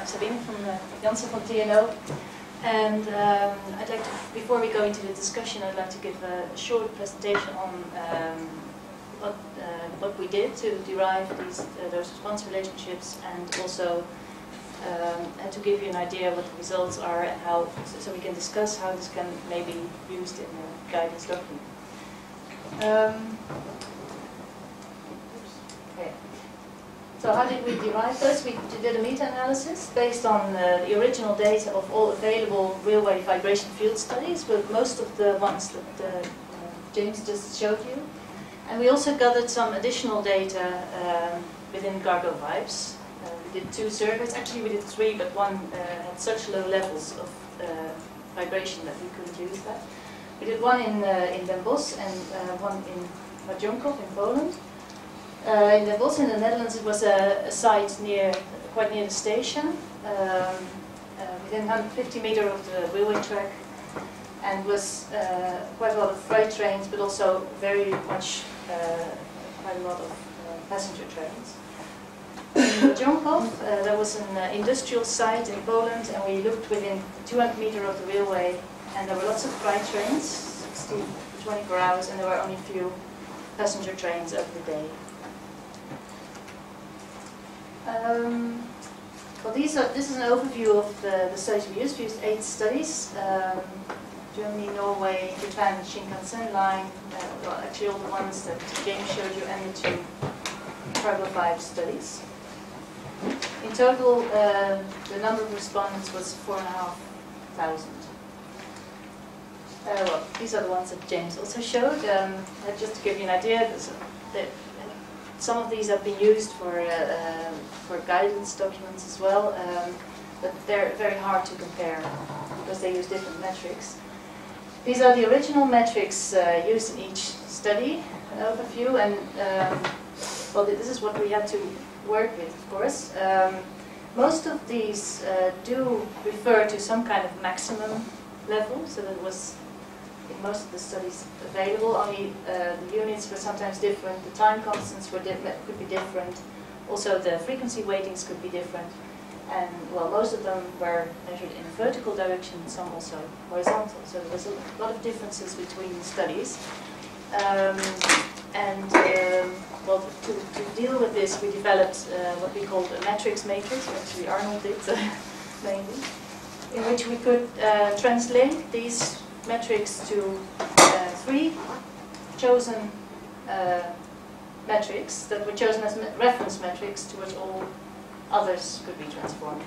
I'm Sabine from Janssen of TNO, and I'd like to, before we go into the discussion, I'd like to give a short presentation on what we did to derive those response relationships, and also and to give you an idea what the results are and how, so we can discuss how this can maybe be used in a guidance document. Okay. So how did we derive those? We did a meta-analysis based on the original data of all available railway vibration field studies, with most of the ones that James just showed you. And we also gathered some additional data within CargoVibes. We did 2 surveys, actually we did 3, but one had such low levels of vibration that we couldn't use that. We did one in Den Bosch and one in Marjonkov in Poland. In Den Bosch in the Netherlands, it was a site quite near the station, within 150 meters of the railway track, and was quite a lot of freight trains, but also very much quite a lot of passenger trains. In Marjonkov, there was an industrial site in Poland, and we looked within 200 meters of the railway, and there were lots of freight trains, 16 to 24 hours, and there were only a few passenger trains over the day. Well, this is an overview of the studies we used. We used 8 studies: Germany, Norway, Japan, Shinkansen line. Well, actually, all the ones that James showed you, and the 2 CargoVibes studies. In total, the number of respondents was 4,500. Well, these are the ones that James also showed. Just to give you an idea, some of these have been used for guidance documents as well, but they're very hard to compare because they use different metrics. These are the original metrics used in each study overview, and well, this is what we had to work with, of course. Most of these do refer to some kind of maximum level, so that was in most of the studies available. Only the units were sometimes different, the time constants could be different, also the frequency weightings could be different, and well, most of them were measured in a vertical direction, some also horizontal, so there was a lot of differences between the studies. Well, to deal with this, we developed what we called a metrics matrix, or actually Arnold did mainly, in which we could translate these metrics to 3 chosen metrics that were chosen as reference metrics to which all others could be transformed.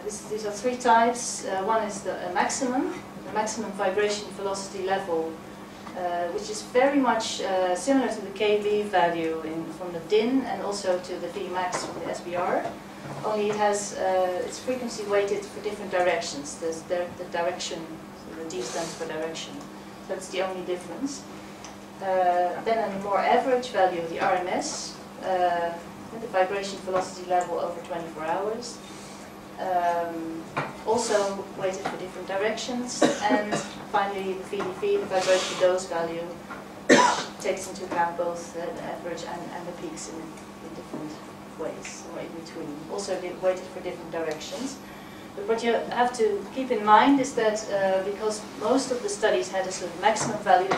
These are 3 types. One is the maximum vibration velocity level, which is very much similar to the KB value from the DIN, and also to the Vmax from the SBR. Only it has it's frequency weighted for different directions. There's the direction, so the D stands for direction. That's the only difference. Then a more average value, the RMS, the vibration velocity level over 24 hours. Also weighted for different directions. And finally the VDV, the vibration dose value, which takes into account both the average and the peaks in different ways, or in between. Also weighted for different directions. But what you have to keep in mind is that because most of the studies had a sort of maximum value,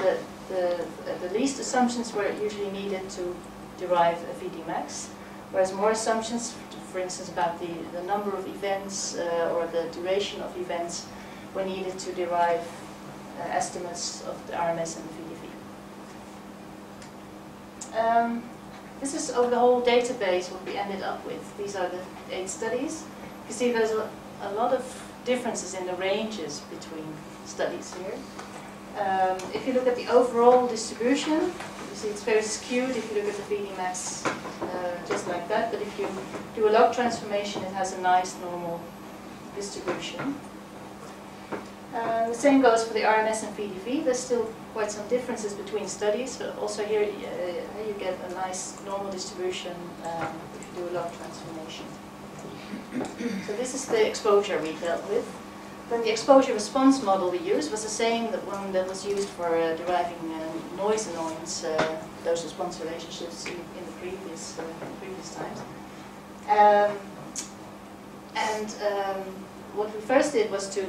the least assumptions were usually needed to derive a VD whereas more assumptions, for instance about the number of events or the duration of events, were needed to derive estimates of the RMS and the VDV. This is over the whole database what we ended up with. These are the 8 studies. You see there's a lot of differences in the ranges between studies here. If you look at the overall distribution, you see it's very skewed if you look at the VDmax just like that, but if you do a log transformation, it has a nice normal distribution. The same goes for the RMS and VDV. There's still quite some differences between studies, but also here you get a nice normal distribution if you do a log transformation. So this is the exposure we dealt with. Then the exposure response model we used was the same one that was used for deriving noise annoyance, those response relationships in the previous times. And what we first did was to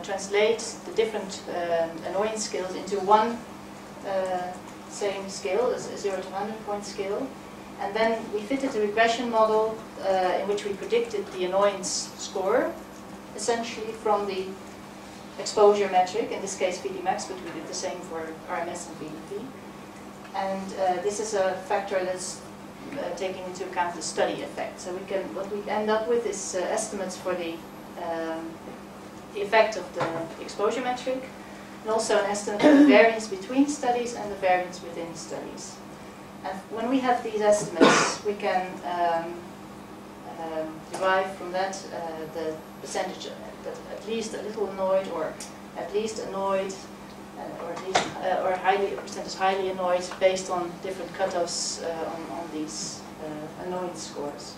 translate the different annoyance scales into one same scale, a 0 to 100 point scale. And then we fitted a regression model in which we predicted the annoyance score, essentially from the exposure metric, in this case VD max, but we did the same for RMS and VDP. And this is a factor that's taking into account the study effect. So what we end up with is estimates for the effect of the exposure metric, and also an estimate of the variance between studies and the variance within studies. And when we have these estimates, we can derive from that the percentage that at least a little annoyed, or at least annoyed, or at least or percentage highly annoyed, based on different cutoffs on these annoyance scores.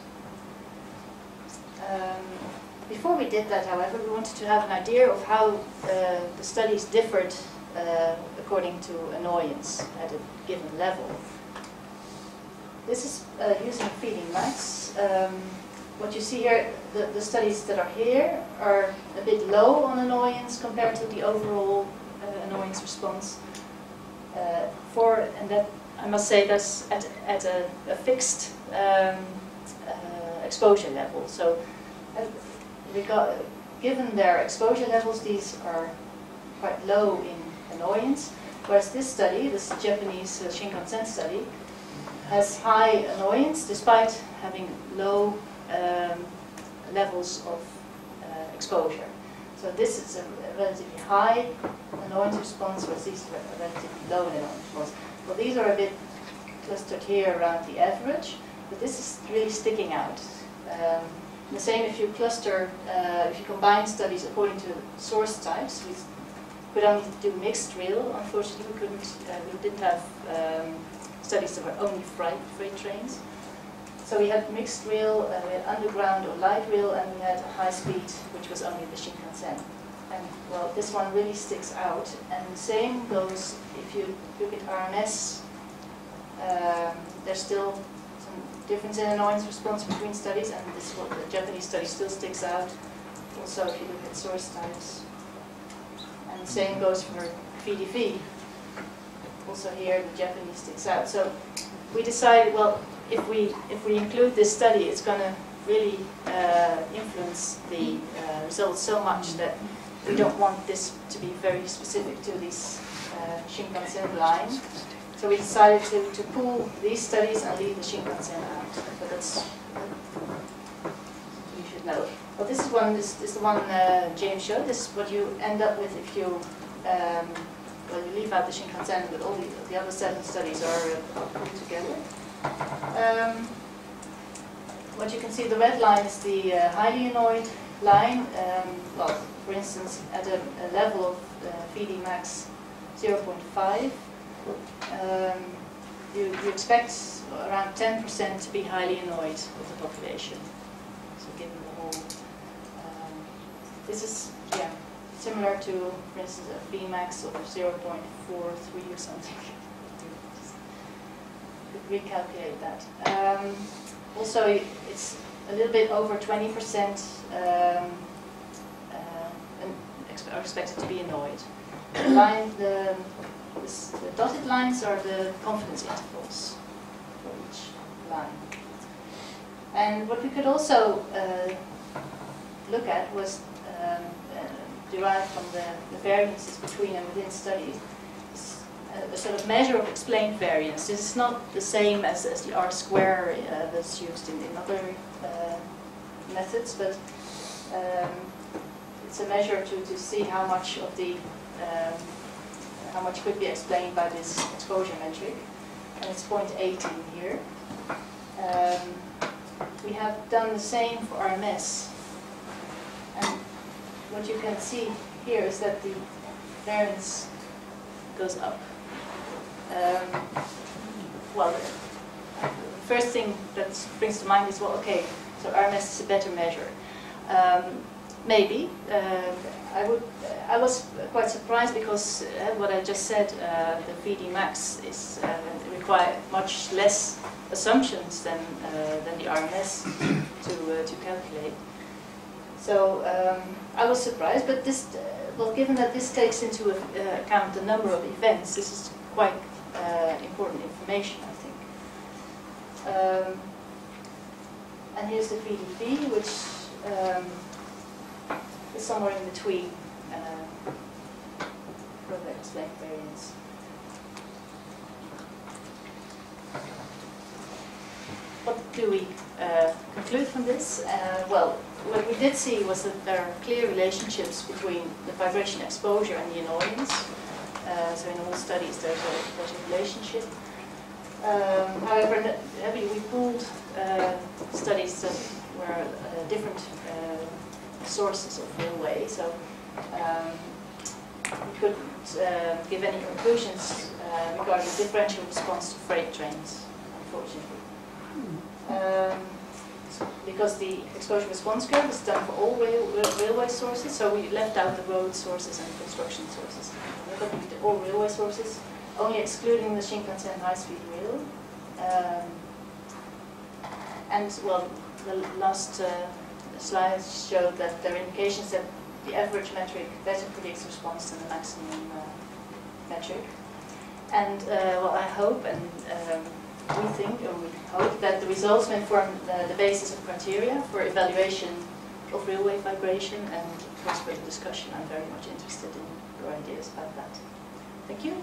Before we did that, however, we wanted to have an idea of how the studies differed according to annoyance at a given level. This is using feeding max. What you see here, the studies that are here are a bit low on annoyance compared to the overall annoyance response. And that, I must say, that's at a fixed exposure level. So, given their exposure levels, these are quite low in annoyance. Whereas this study, this Japanese Shinkansen study, has high annoyance despite having low levels of exposure. So this is a relatively high annoyance response, whereas these are relatively low annoyance response. Well, these are a bit clustered here around the average, but this is really sticking out. The same if you cluster, if you combine studies according to source types. We could only do mixed rail. Unfortunately, we didn't have studies that were only freight trains. So we had mixed rail, we had underground or light rail, and we had high speed, which was only the Shinkansen. And well, this one really sticks out. And the same goes if you look at RMS. There's still some difference in annoyance response between studies, and this one, the Japanese study still sticks out. Also, if you look at source types. And the same goes for VDV. Also here, the Japanese sticks out. So we decided, well, if we include this study, it's going to really influence the results so much that we don't want this to be very specific to this Shinkansen line. So we decided to pool these studies and leave the Shinkansen out. But that's you should know. Well, this is the one James showed. This is what you end up with if you well, you leave out the Shinkansen, but all the other 7 studies are pooled together. What you can see, the red line is the highly annoyed line. Well, for instance, at a level of VD max 0.5, you expect around 10% to be highly annoyed of the population. So given the whole, this is similar to, for instance, a Vmax of 0.43 or something. Recalculate that. Also, it's a little bit over 20% are expected to be annoyed. The dotted lines are the confidence intervals for each line. And what we could also look at was derived from the variances between and within studies. A sort of measure of explained variance. This is not the same as the R-square that's used in other methods, but it's a measure to see how much of the how much could be explained by this exposure metric, and it's 0.18 here. We have done the same for RMS, and what you can see here is that the variance goes up. Well, the first thing that springs to mind is, well, okay, so RMS is a better measure. Maybe. I was quite surprised because what I just said, the VD max is require much less assumptions than the RMS to calculate. So I was surprised, but this, well, given that this takes into account the number of events, this is quite important information, I think. And here's the VDP, which is somewhere in between product explained variance. What do we conclude from this? Well, what we did see was that there are clear relationships between the vibration exposure and the annoyance. So in all studies there's a relationship. However, we pooled studies that were different sources of railway, so we couldn't give any conclusions regarding differential response to freight trains, unfortunately. Because the exposure response curve is done for all railway sources, so we left out the road sources and construction sources. We looked at all railway sources, only excluding the Shinkansen high-speed rail. And, well, the last slides showed that there are indications that the average metric better predicts response than the maximum metric. And, well, I hope and we think, or we hope, that the results may form the basis of criteria for evaluation of railway vibration, and of course further discussion. I'm very much interested in your ideas about that. Thank you.